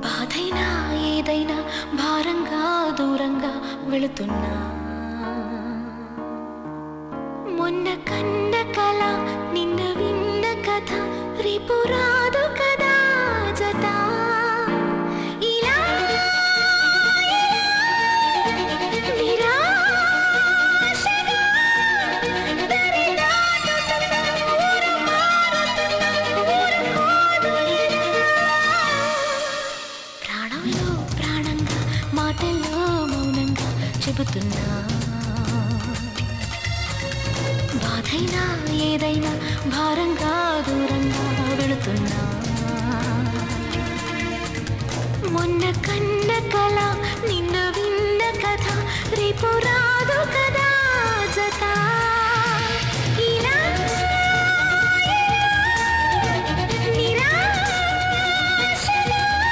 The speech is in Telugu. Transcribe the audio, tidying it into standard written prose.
బాధైనా ఏదైనా భారంగా దూరంగా వెళుతున్నా మొన్న కన్న కల నిన్న విన్న కథ రేపు రాదు కదా జత ఇలా నిరాశగా దరి దాటుతున్న ఊరు మారుతున్న ఊరుకోదు ఇలా ప్రాణంలో ప్రాణంగా మాటల్లో మౌనంగా చెబుతున్నా బాధైనా ఏదైనా భారంగా దూరంగా వెళుతున్నా మొన్న కన్న కల నిన్న విన్న కథ రేపు రాదు కదా జత